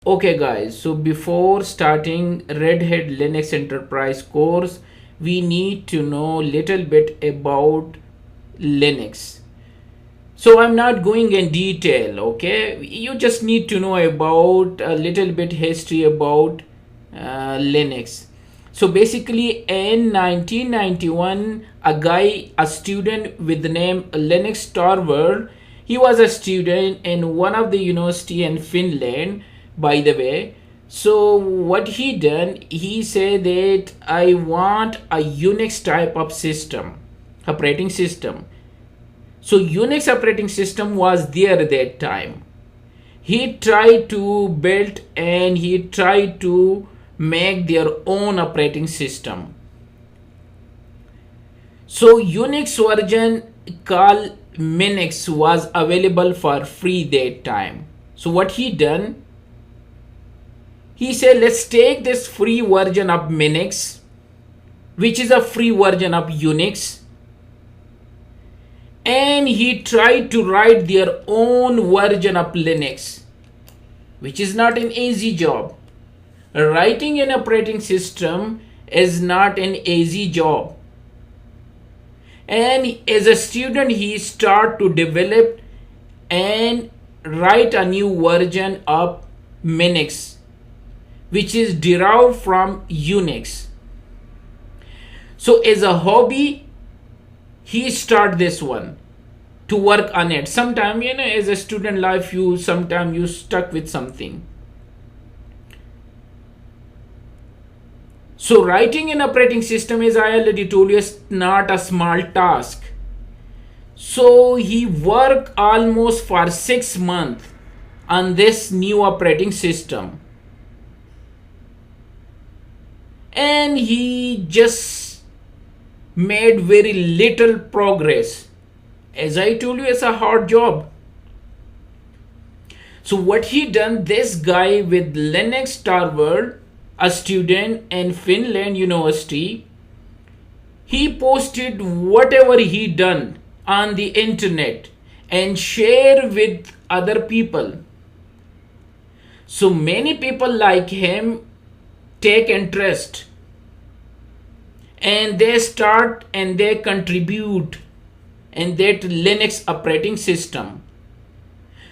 Okay guys, so before starting Red Hat Linux Enterprise course, we need to know little bit about Linux. So I'm not going in detail, okay? You just need to know about a little bit history about Linux. So basically in 1991, a student with the name Linux Torvald, he was a student in one of the university in Finland, by the way. So what he done, he said that I want a Unix type of system, operating system. So Unix operating system was there at that time. He tried to build and he tried to make their own operating system. So Unix version called Minix was available for free that time. So what he done, he said let's take this free version of Minix, which is a free version of Unix, and he tried to write their own version of Linux, which is not an easy job. Writing an operating system is not an easy job. And as a student, he started to develop and write a new version of Minix, which is derived from Unix. So as a hobby, he start this one to work on it. Sometime, as a student life, you stuck with something. So writing an operating system, as I already told you, is not a small task. So he worked almost for 6 months on this new operating system. And he just made very little progress. As I told you, it's a hard job. So what he done, this guy with Linux Torvald, a student in Finland University, he posted whatever he done on the internet and share with other people. So many people like him take interest and they start and they contribute in that Linux operating system.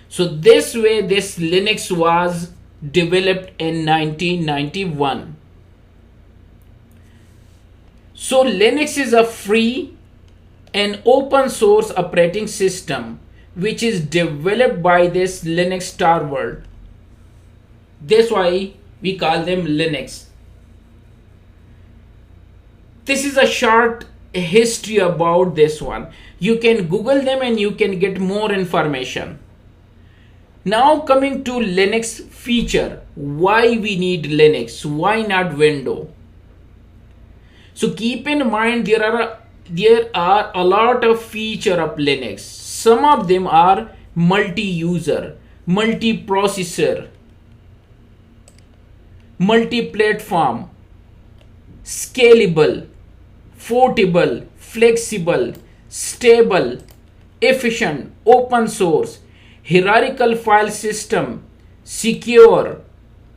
So this way this Linux was developed in 1991. So Linux is a free and open source operating system which is developed by this Linux Torvald. That's why we call them Linux. This is a short history about this one. You can Google them and you can get more information. Now coming to Linux feature, why we need Linux, why not Windows? So keep in mind there are a lot of feature of Linux. Some of them are multi-user, multi-processor, multi-platform, scalable, portable, flexible, stable, efficient, open source, hierarchical file system, secure,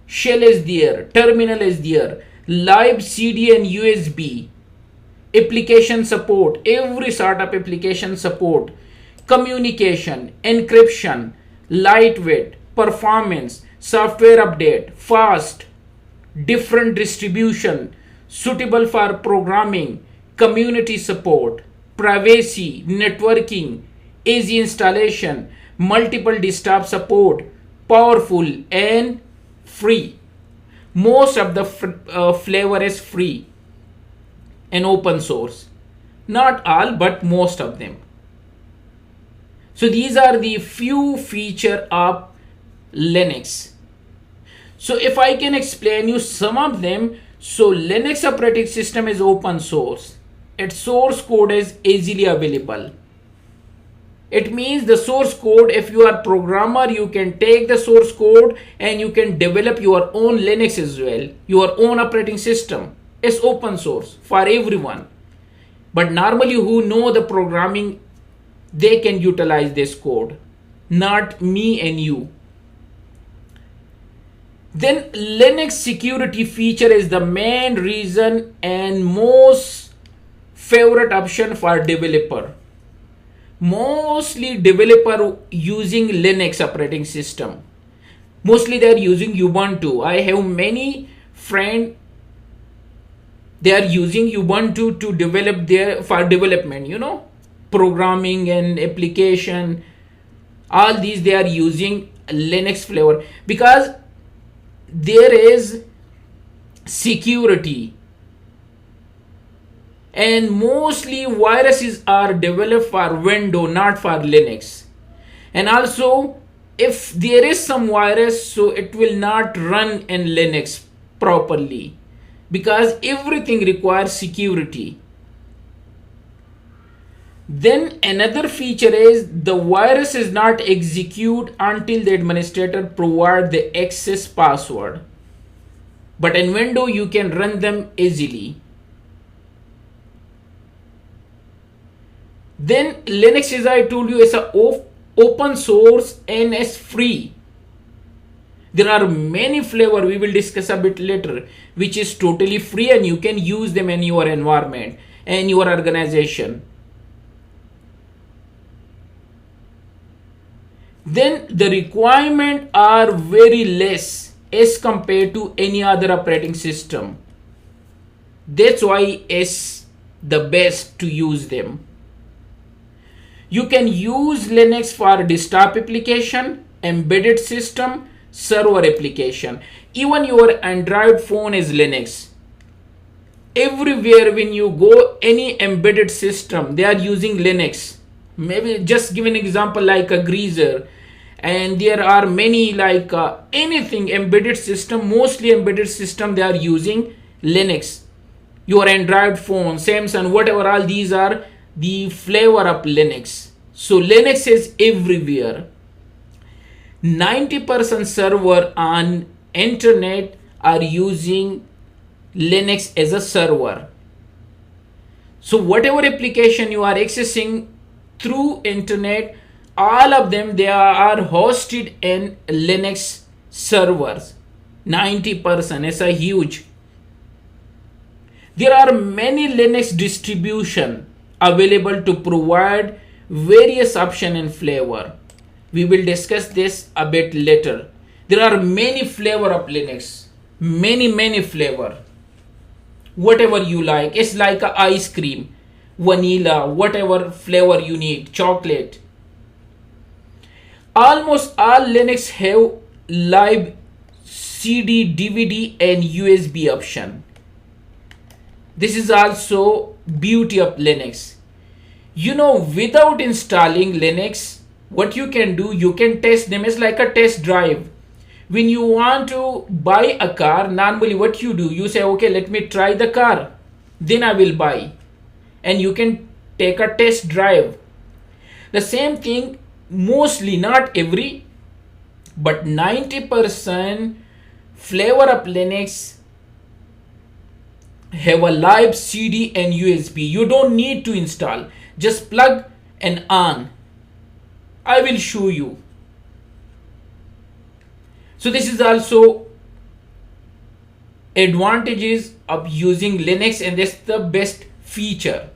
shell is there, terminal is there, live CD and USB, application support, every sort of application support, communication, encryption, lightweight, performance, software update, fast, different distribution, suitable for programming, community support, privacy, networking, easy installation, multiple desktop support, powerful and free. Most of the flavor is free and open source. Not all, but most of them. So these are the few features of Linux. So if I can explain you some of them, so Linux operating system is open source. Its source code is easily available. It means the source code, if you are programmer, you can take the source code and you can develop your own Linux as well, your own operating system. It's open source for everyone. But normally who know the programming, they can utilize this code, not me and you. Then Linux security feature is the main reason and most favorite option for developer. Mostly developer using Linux operating system. Mostly they are using Ubuntu. I have many friends, they are using Ubuntu to develop their for development, programming and application. All these they are using Linux flavor because there is security, and mostly viruses are developed for Windows, not for Linux. And also if there is some virus, so it will not run in Linux properly because everything requires security. Then another feature is the virus is not execute until the administrator provide the access password. But in Windows you can run them easily. Then Linux, as I told you, is a open source and is free. There are many flavors we will discuss a bit later, which is totally free and you can use them in your environment and your organization. Then the requirements are very less as compared to any other operating system. That's why it's the best to use them. You can use Linux for desktop application, embedded system, server application. Even your Android phone is Linux. Everywhere when you go, any embedded system, they are using Linux. Maybe just give an example like a greaser, and there are many like anything embedded system, mostly embedded system they are using Linux. Your Android phone, Samsung, whatever, all these are the flavor of Linux. So Linux is everywhere. 90% server on internet are using Linux as a server. So whatever application you are accessing through internet, all of them they are hosted in Linux servers. 90% is a huge. There are many Linux distribution available to provide various option and flavor. We will discuss this a bit later. There are many flavor of Linux, many flavor. Whatever you like, it's like a ice cream, vanilla, whatever flavor you need, chocolate. Almost all Linux have live CD, DVD and USB option. This is also beauty of Linux. Without installing Linux, what you can do, you can test them as like a test drive. When you want to buy a car, normally what you do, you say, okay, let me try the car, then I will buy. And you can take a test drive. The same thing, mostly, not every, but 90% flavor of Linux have a live CD and USB. You don't need to install. Just plug and on. I will show you. So this is also advantages of using Linux, and that's the best feature.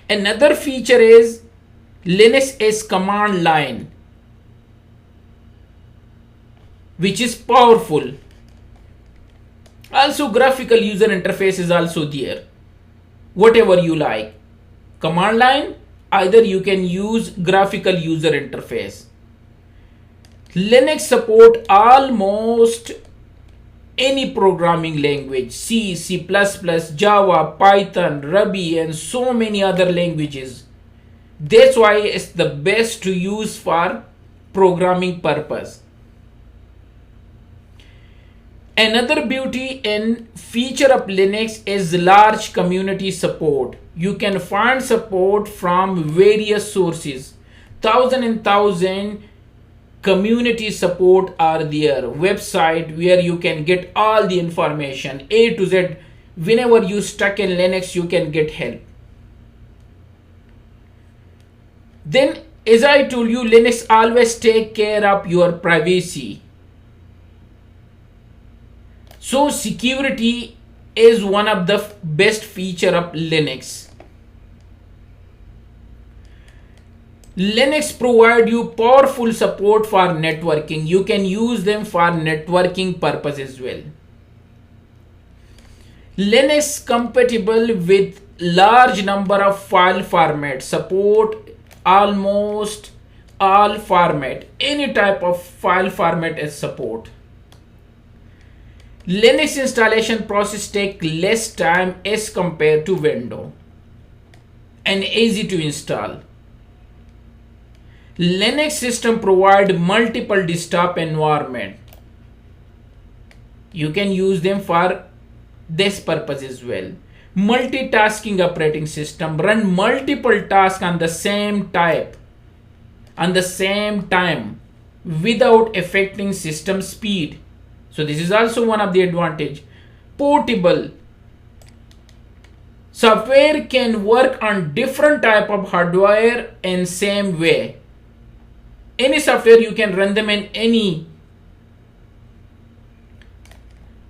Another feature is Linux is command line, which is powerful. Also graphical user interface is also there. Whatever you like. Command line, either you can use graphical user interface. Linux support almost any programming language, C, C++, Java, Python, Ruby and so many other languages. That's why it's the best to use for programming purpose. Another beauty and feature of Linux is large community support. You can find support from various sources. Thousand community support are there. Website where you can get all the information A to Z. Whenever you stuck in Linux, you can get help. Then, as I told you, Linux always take care of your privacy. So security is one of the best feature of Linux. Linux provide you powerful support for networking. You can use them for networking purpose as well. Linux compatible with large number of file formats, support almost all format. Any type of file format is support. Linux installation process take less time as compared to Windows and easy to install. Linux system provide multiple desktop environment. You can use them for this purpose as well. Multitasking operating system run multiple tasks on the same time without affecting system speed. So this is also one of the advantage. Portable. Software can work on different type of hardware in same way. Any software you can run them in any.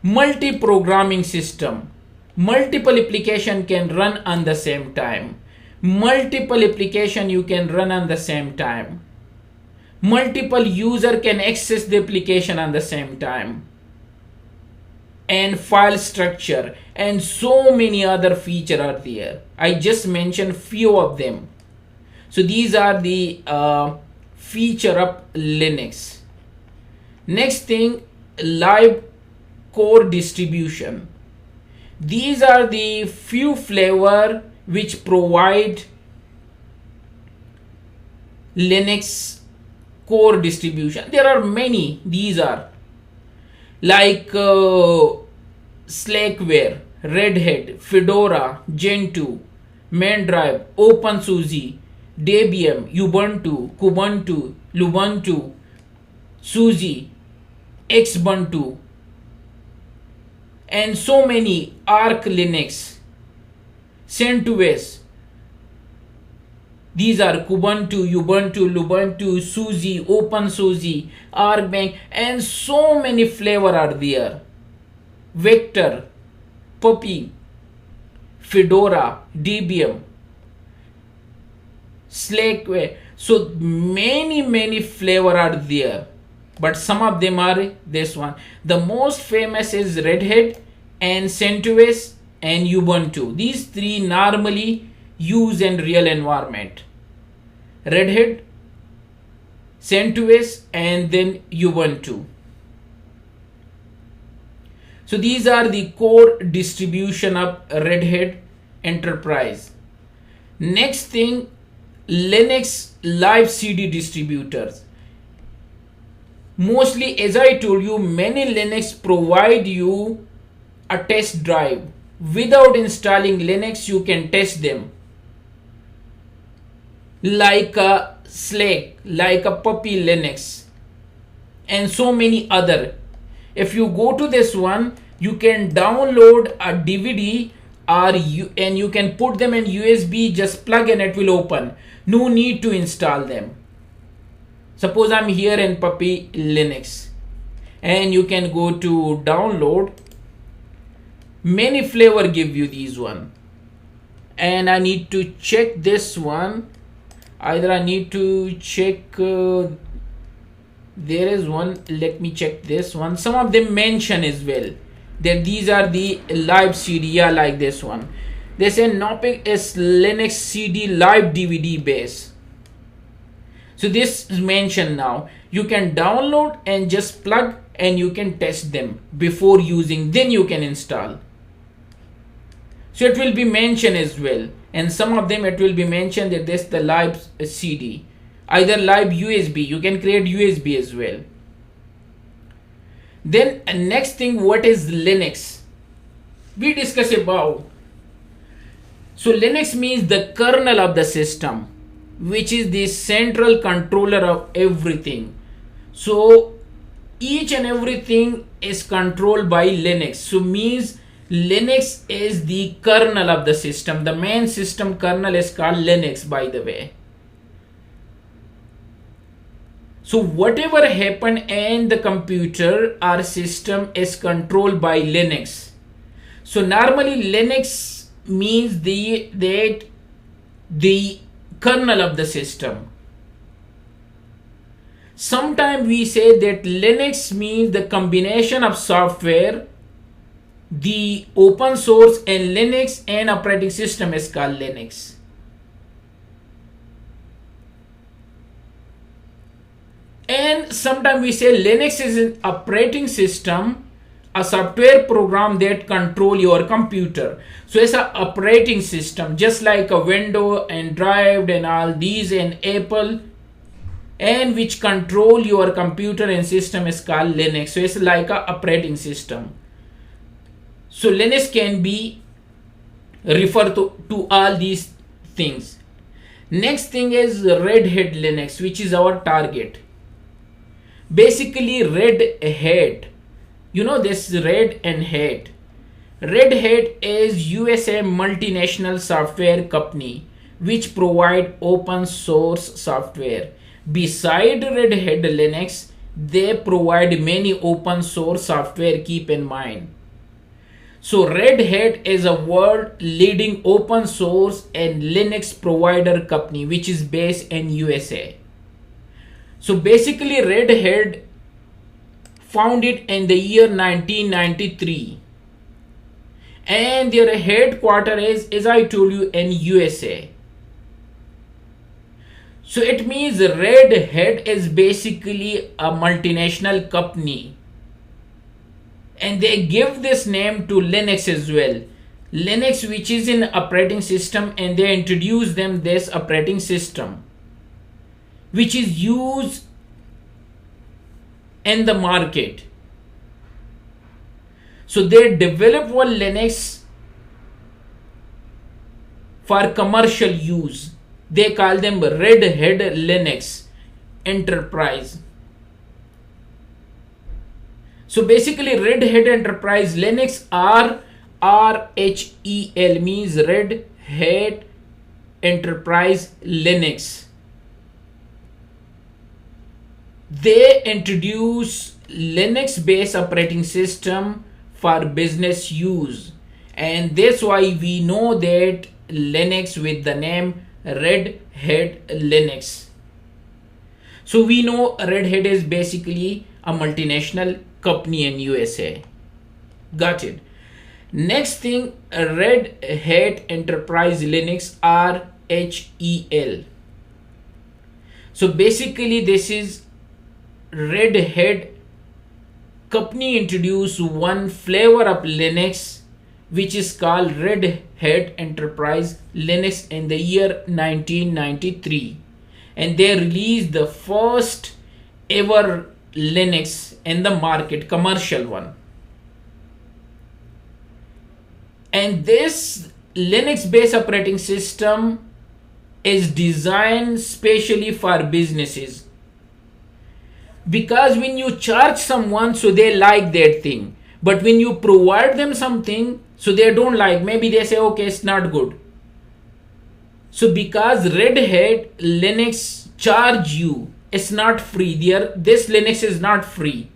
Multi-programming system. Multiple application can run on the same time. Multiple application you can run on the same time. Multiple user can access the application on the same time. And file structure and so many other features are there. I just mentioned few of them. So these are the feature of Linux. Next thing, live core distribution. These are the few flavor which provide Linux core distribution. There are many. These are like Slackware, Red Hat, Fedora, Gentoo, Mandrive, OpenSUSE, Debian, Ubuntu, Kubuntu, Lubuntu, SUSE, Xubuntu, and so many. Arch Linux, CentOS. These are Kubuntu, Ubuntu, Lubuntu, SUSE, OpenSUSE, ArcBank, and so many flavor are there. Vector, Puppy, Fedora, Debian, Slackware. So many flavor are there, but some of them are this one. The most famous is Red Hat and CentOS and Ubuntu. These three normally use in real environment. Red Hat, CentOS, and then Ubuntu. So these are the core distribution of Red Hat Enterprise. Next thing, Linux live CD distributors. Mostly, as I told you, many Linux provide you a test drive. Without installing Linux, you can test them. Like a Slack, like a Puppy Linux, and so many other. If you go to this one, you can download a DVD and you can put them in USB, just plug and it will open. No need to install them. Suppose I'm here in Puppy Linux and you can go to download. Many flavor give you these one. And I need to check this one. Either I need to check there is one. Let me check this one. Some of them mention as well that these are the live CD. Yeah, like this one. They say Nopic is Linux CD live DVD base. So this is mentioned now. You can download and just plug and you can test them before using. Then you can install. So it will be mentioned as well. And some of them it will be mentioned that this is the live CD. Either live USB. You can create USB as well. Then next thing, what is Linux? We discuss about. So Linux means the kernel of the system, which is the central controller of everything. So each and everything is controlled by Linux. So means Linux is the kernel of the system. The main system kernel is called Linux, by the way. So whatever happen in the computer or system is controlled by Linux. So normally Linux means the kernel of the system. Sometimes we say that Linux means the combination of software, the open source, and Linux and operating system is called Linux. And sometimes we say Linux is an operating system, a software program that control your computer. So it's an operating system, just like a Windows, Android, and all these, and Apple, and which control your computer and system is called Linux. So it's like a operating system. So Linux can be referred to all these things. Next thing is Red Hat Linux, which is our target. Basically Red Hat, you know this Red and Hat. Red Hat is USA multinational software company which provide open source software. Beside Red Hat Linux, they provide many open source software, keep in mind. So Red Hat is a world leading open source and Linux provider company which is based in USA. So basically Red Hat founded in the year 1993 and their headquarters is, as I told you, in USA. So it means Red Hat is basically a multinational company and they give this name to Linux as well. Linux, which is an operating system, and they introduce them this operating system which is used in the market. So they develop one Linux for commercial use. They call them Red Hat Linux Enterprise. So basically Red Hat Enterprise Linux, RHEL means Red Hat Enterprise Linux. They introduce Linux based operating system for business use, and that's why we know that Linux with the name Red Hat Linux. So we know Red Hat is basically a multinational company in USA. Got it. Next thing, Red Hat Enterprise Linux, RHEL. So basically this is Red Hat company introduced one flavor of Linux which is called Red Hat Enterprise Linux in the year 1993, and they released the first ever Linux in the market, commercial one. And this Linux based operating system is designed specially for businesses, because when you charge someone, so they like that thing, but when you provide them something, so they don't like, maybe they say okay, it's not good. So because Red Hat Linux charge you, it's not free. This Linux is not free.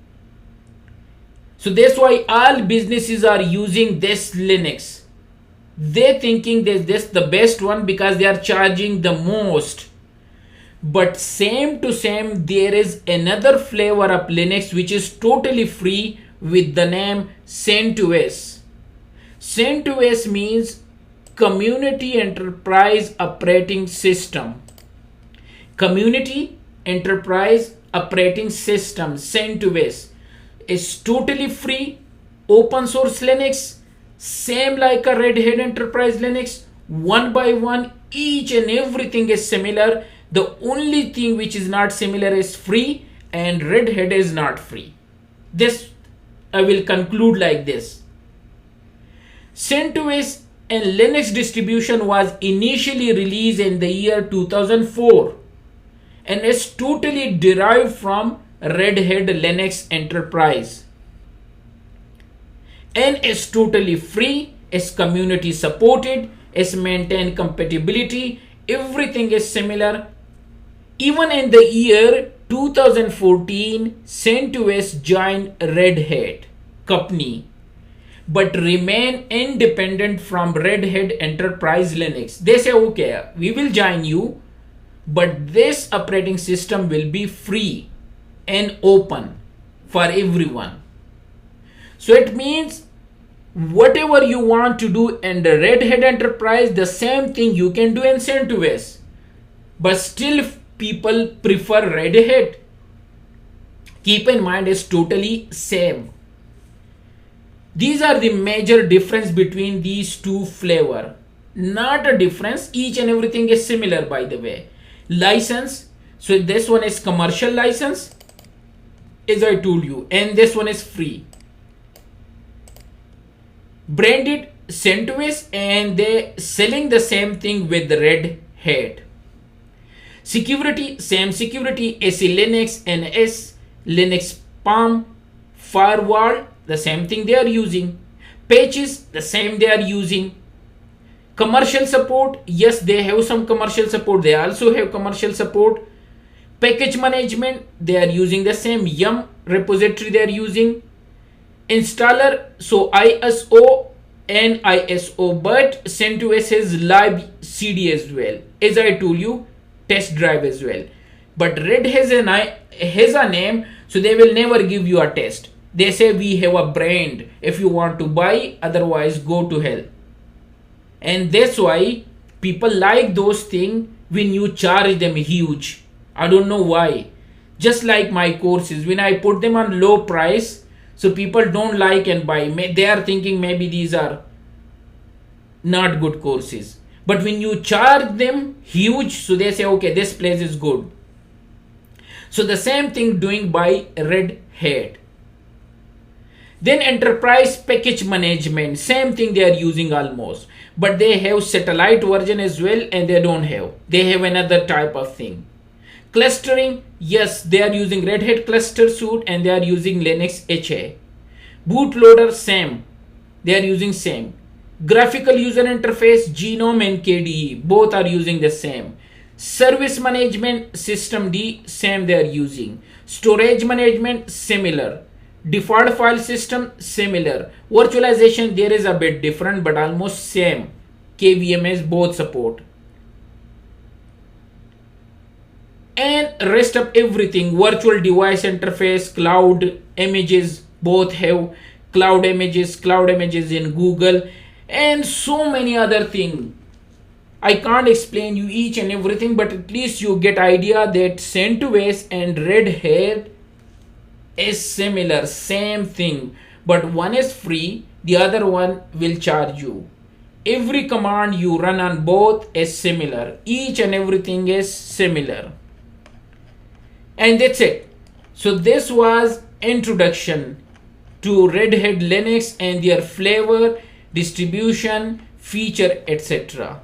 So that's why all businesses are using this Linux. They thinking that this the best one because they are charging the most. But same to same, there is another flavor of Linux which is totally free with the name CentOS. CentOS means Community Enterprise Operating System. Community Enterprise Operating System, CentOS, is totally free, open source Linux, same like a Red Hat Enterprise Linux, one by one, each and everything is similar. The only thing which is not similar is free, and Red Hat is not free. This I will conclude like this. CentOS and Linux distribution was initially released in the year 2004 and is totally derived from Red Hat Linux Enterprise and is totally free, is community supported, is maintained compatibility, everything is similar. Even in the year 2014, CentOS joined Red Hat company but remain independent from Red Hat Enterprise Linux. They say, okay, we will join you, but this operating system will be free and open for everyone. So it means whatever you want to do in the Red Hat Enterprise, the same thing you can do in CentOS. But still people prefer Red Hat. Keep in mind it's totally same. These are the major difference between these two flavor. Not a difference, each and everything is similar by the way. License, so this one is commercial license, as I told you, and this one is free. Branded CentOS, and they selling the same thing with Red Hat. Security, same security, SE Linux, NS, Linux Palm, Firewall, the same thing they are using. Patches, the same they are using. Commercial support, yes, they have some commercial support. They also have commercial support. Package management, they are using the same Yum repository they are using. Installer, so ISO and ISO, but CentOS has live CD as well. As I told you, test drive as well. But Red has a name, so they will never give you a test. They say we have a brand. If you want to buy, otherwise go to hell. And that's why people like those things when you charge them huge. I don't know why. Just like my courses, when I put them on low price, so people don't like and buy. They are thinking maybe these are not good courses. But when you charge them huge, so they say, okay, this place is good. So the same thing doing by Red Hat. Then enterprise package management, same thing they are using almost, but they have satellite version as well, and they don't have. They have another type of thing. Clustering, yes, they are using Red Hat cluster suite and they are using Linux HA. Bootloader, same. They are using same. Graphical user interface, Genome and KDE, both are using the same. Service management, systemd, same they are using. Storage management, similar. Default file system, similar. Virtualization, there is a bit different, but almost same. KVMs both support. And rest of everything, virtual device interface, cloud images, both have cloud images in Google, and so many other things. I can't explain you each and everything, but at least you get idea that CentOS and Red Hat is similar, same thing, but one is free, the other one will charge you. Every command you run on both is similar. Each and everything is similar. And that's it. So this was introduction to Red Hat Linux and their flavor, distribution, feature, etc.